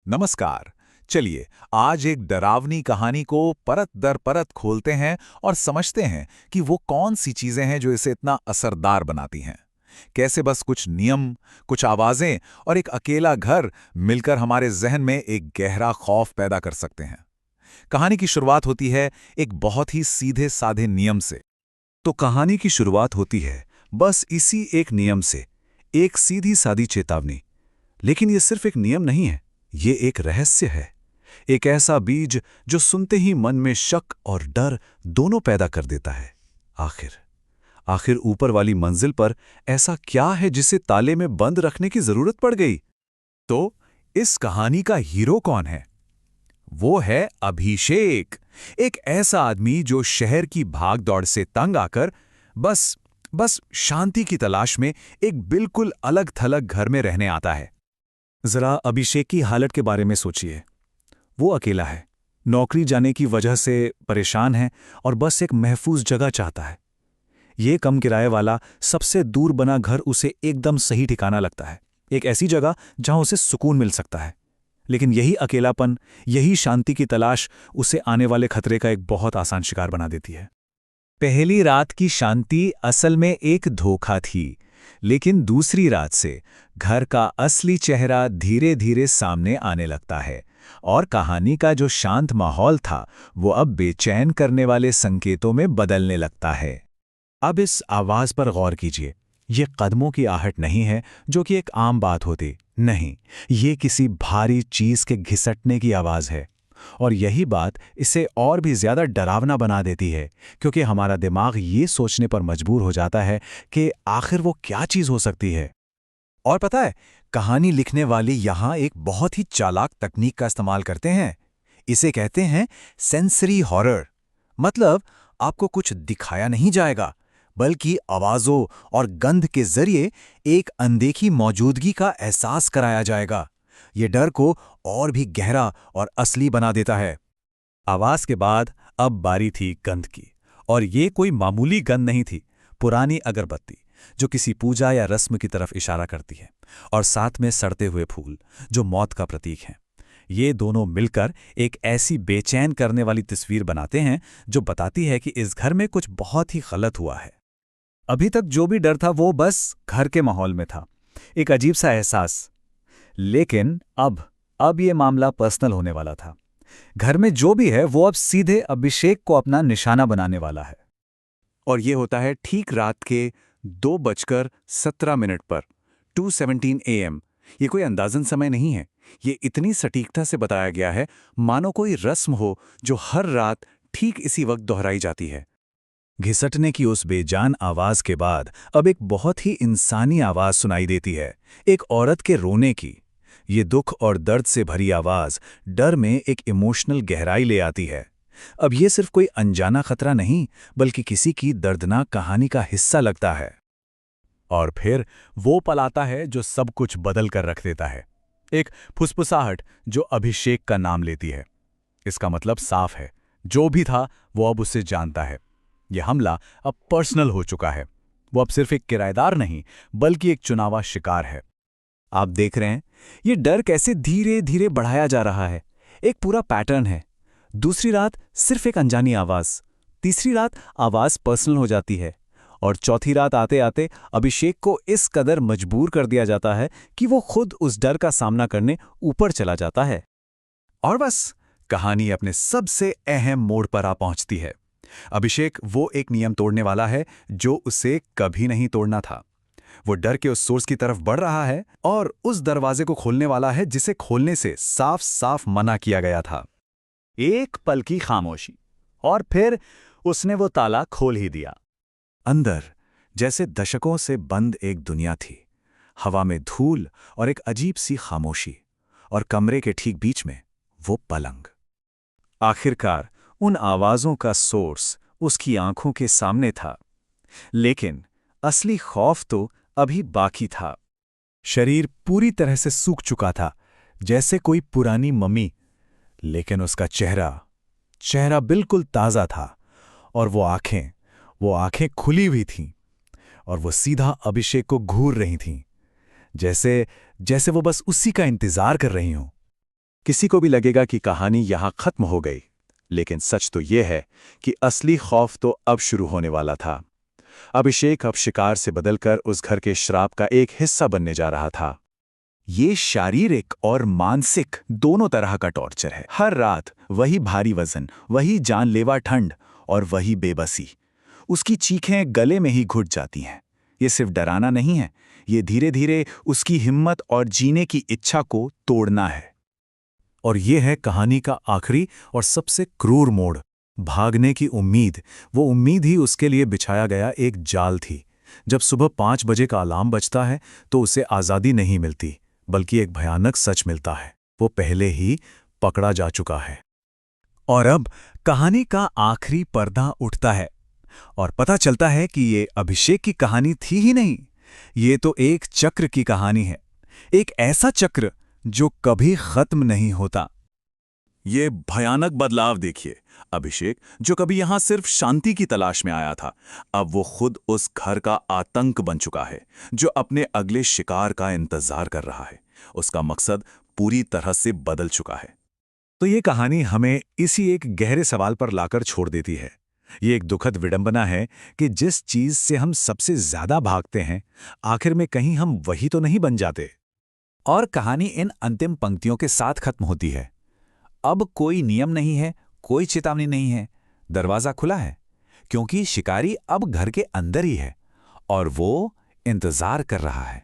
नमस्कार। चलिए, आज एक डरावनी कहानी को परत दर परत खोलते हैं और समझते हैं कि वो कौन सी चीजें हैं जो इसे इतना असरदार बनाती हैं। कैसे बस कुछ नियम, कुछ आवाजें और एक अकेला घर मिलकर हमारे जहन में एक गहरा खौफ पैदा कर सकते हैं। कहानी की शुरुआत होती है एक बहुत ही सीधे साधे नियम से। तो कहानी की शुरुआत होती है बस इसी एक नियम से, एक सीधी सादी चेतावनी। लेकिन ये सिर्फ एक नियम नहीं है, ये एक रहस्य है। एक ऐसा बीज जो सुनते ही मन में शक और डर दोनों पैदा कर देता है। आखिर आखिर ऊपर वाली मंजिल पर ऐसा क्या है जिसे ताले में बंद रखने की जरूरत पड़ गई? तो इस कहानी का हीरो कौन है? वो है अभिषेक, एक ऐसा आदमी जो शहर की भागदौड़ से तंग आकर बस बस शांति की तलाश में एक बिल्कुल अलग थलग घर में रहने आता है। जरा अभिषेक की हालत के बारे में सोचिए। वो अकेला है, नौकरी जाने की वजह से परेशान है और बस एक महफूज जगह चाहता है। ये कम किराए वाला सबसे दूर बना घर उसे एकदम सही ठिकाना लगता है, एक ऐसी जगह जहां उसे सुकून मिल सकता है। लेकिन यही अकेलापन, यही शांति की तलाश उसे आने वाले खतरे का एक बहुत आसान शिकार बना देती है। पहली रात की शांति असल में एक धोखा थी, लेकिन दूसरी रात से घर का असली चेहरा धीरे धीरे सामने आने लगता है और कहानी का जो शांत माहौल था वो अब बेचैन करने वाले संकेतों में बदलने लगता है। अब इस आवाज पर गौर कीजिए। ये कदमों की आहट नहीं है जो कि एक आम बात होती, नहीं, ये किसी भारी चीज के घिसटने की आवाज है। और यही बात इसे और भी ज्यादा डरावना बना देती है, क्योंकि हमारा दिमाग ये सोचने पर मजबूर हो जाता है कि आखिर वो क्या चीज हो सकती है। और पता है, कहानी लिखने वाले यहां एक बहुत ही चालाक तकनीक का इस्तेमाल करते हैं। इसे कहते हैं सेंसरी हॉरर। मतलब आपको कुछ दिखाया नहीं जाएगा, बल्कि आवाजों और गंध के जरिए एक अनदेखी मौजूदगी का एहसास कराया जाएगा। ये डर को और भी गहरा और असली बना देता है। आवाज के बाद अब बारी थी गंध की, और ये कोई मामूली गंध नहीं थी। पुरानी अगरबत्ती जो किसी पूजा या रस्म की तरफ इशारा करती है, और साथ में सड़ते हुए फूल जो मौत का प्रतीक हैं। ये दोनों मिलकर एक ऐसी बेचैन करने वाली तस्वीर बनाते हैं जो बताती है कि इस घर में कुछ बहुत ही गलत हुआ है। अभी तक जो भी डर था वो बस घर के माहौल में था, एक अजीब सा एहसास। लेकिन अब ये मामला पर्सनल होने वाला था। घर में जो भी है वो अब सीधे अभिषेक को अपना निशाना बनाने वाला है। और ये होता है ठीक रात के 2:17 पर, 2:17 AM। ये कोई अंदाजन समय नहीं है, ये इतनी सटीकता से बताया गया है मानो कोई रस्म हो जो हर रात ठीक इसी वक्त दोहराई जाती है। घिसटने की उस बेजान आवाज के बाद अब एक बहुत ही इंसानी आवाज सुनाई देती है, एक औरत के रोने की। ये दुख और दर्द से भरी आवाज डर में एक इमोशनल गहराई ले आती है। अब ये सिर्फ कोई अनजाना खतरा नहीं, बल्कि किसी की दर्दनाक कहानी का हिस्सा लगता है। और फिर वो पल आता है जो सब कुछ बदल कर रख देता है। एक फुसफुसाहट जो अभिषेक का नाम लेती है। इसका मतलब साफ है, जो भी था वो अब उसे जानता है। यह हमला अब पर्सनल हो चुका है। वो अब सिर्फ एक किराएदार नहीं, बल्कि एक चुनावा शिकार है। आप देख रहे हैं ये डर कैसे धीरे धीरे बढ़ाया जा रहा है। एक पूरा पैटर्न है। दूसरी रात सिर्फ एक अनजानी आवाज, तीसरी रात आवाज पर्सनल हो जाती है, और चौथी रात आते आते अभिषेक को इस कदर मजबूर कर दिया जाता है कि वो खुद उस डर का सामना करने ऊपर चला जाता है। और बस कहानी अपने सबसे अहम मोड़ पर आ पहुंचती है। अभिषेक वो एक नियम तोड़ने वाला है जो उसे कभी नहीं तोड़ना था। वो डर के उस सोर्स की तरफ बढ़ रहा है और उस दरवाजे को खोलने वाला है जिसे खोलने से साफ साफ मना किया गया था। एक पल की खामोशी, और फिर उसने वो ताला खोल ही दिया। अंदर जैसे दशकों से बंद एक दुनिया थी। हवा में धूल और एक अजीब सी खामोशी, और कमरे के ठीक बीच में वो पलंग। आखिरकार उन आवाजों का सोर्स उसकी आंखों के सामने था। लेकिन असली खौफ तो अभी बाकी था। शरीर पूरी तरह से सूख चुका था, जैसे कोई पुरानी मम्मी, लेकिन उसका चेहरा बिल्कुल ताजा था। और वो आंखें खुली हुई थीं, और वो सीधा अभिषेक को घूर रही थीं, जैसे वो बस उसी का इंतजार कर रही हों। किसी को भी लगेगा कि कहानी यहां खत्म हो गई, लेकिन सच तो यह है कि असली खौफ तो अब शुरू होने वाला था। अभिषेक अब शिकार से बदलकर उस घर के श्राप का एक हिस्सा बनने जा रहा था। ये शारीरिक और मानसिक दोनों तरह का टॉर्चर है। हर रात वही भारी वजन, वही जानलेवा ठंड और वही बेबसी। उसकी चीखें गले में ही घुट जाती हैं। ये सिर्फ डराना नहीं है, ये धीरे धीरे उसकी हिम्मत और जीने की इच्छा को तोड़ना है। और ये है कहानी का आखिरी और सबसे क्रूर मोड़, भागने की उम्मीद। वो उम्मीद ही उसके लिए बिछाया गया एक जाल थी। जब सुबह 5 बजे का अलार्म बजता है तो उसे आज़ादी नहीं मिलती, बल्कि एक भयानक सच मिलता है, वो पहले ही पकड़ा जा चुका है। और अब कहानी का आखिरी पर्दा उठता है और पता चलता है कि ये अभिषेक की कहानी थी ही नहीं, ये तो एक चक्र की कहानी है। एक ऐसा चक्र जो कभी खत्म नहीं होता। ये भयानक बदलाव देखिए। अभिषेक, जो कभी यहां सिर्फ शांति की तलाश में आया था, अब वो खुद उस घर का आतंक बन चुका है, जो अपने अगले शिकार का इंतजार कर रहा है। उसका मकसद पूरी तरह से बदल चुका है। तो ये कहानी हमें इसी एक गहरे सवाल पर लाकर छोड़ देती है। ये एक दुखद विडंबना है कि जिस चीज से हम सबसे ज्यादा भागते हैं, आखिर में कहीं हम वही तो नहीं बन जाते। और कहानी इन अंतिम पंक्तियों के साथ खत्म होती है। अब कोई नियम नहीं है, कोई चेतावनी नहीं है, दरवाजा खुला है, क्योंकि शिकारी अब घर के अंदर ही है और वो इंतजार कर रहा है।